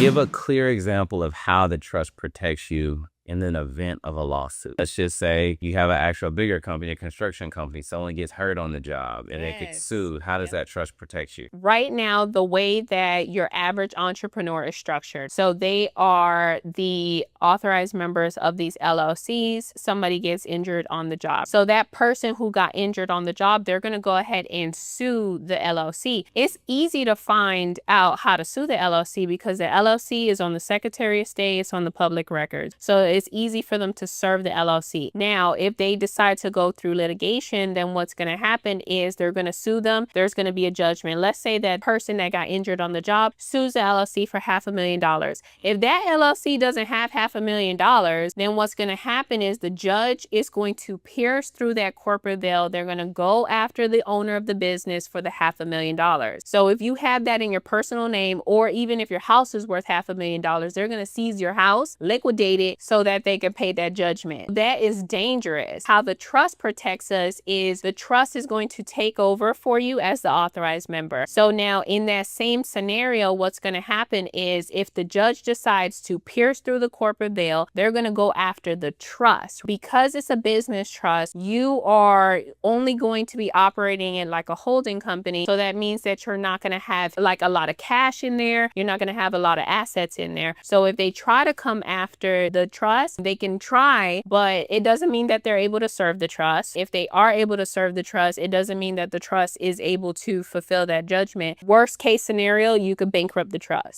Give a clear example of how the trust protects you in an event of a lawsuit. Let's just say you have an actual bigger company, a construction company, someone gets hurt on the job and they get sued. How does that trust protect you? Right now, the way that your average entrepreneur is structured, so they are the authorized members of these LLCs. Somebody gets injured on the job. So that person who got injured on the job, they're going to go ahead and sue the LLC. It's easy to find out how to sue the LLC because the LLC is on the Secretary of State, it's on the public records. So it's easy for them to serve the LLC. Now, if they decide to go through litigation, then what's going to happen is they're going to sue them. There's going to be a judgment. Let's say that person that got injured on the job sues the LLC for $500,000. If that LLC doesn't have $500,000, then what's going to happen is the judge is going to pierce through that corporate veil. They're going to go after the owner of the business for the $500,000. So if you have that in your personal name, or even if your house is worth $500,000, they're going to seize your house, liquidate it, so that they can pay that judgment. That is dangerous. How the trust protects us is the trust is going to take over for you as the authorized member. So now in that same scenario, what's going to happen is if the judge decides to pierce through the corporate veil, they're going to go after the trust. Because it's a business trust, you are only going to be operating in like a holding company. So that means that you're not going to have like a lot of cash in there. You're not going to have a lot of assets in there. So if they try to come after the trust, they can try, but it doesn't mean that they're able to serve the trust. If they are able to serve the trust, it doesn't mean that the trust is able to fulfill that judgment. Worst case scenario, you could bankrupt the trust.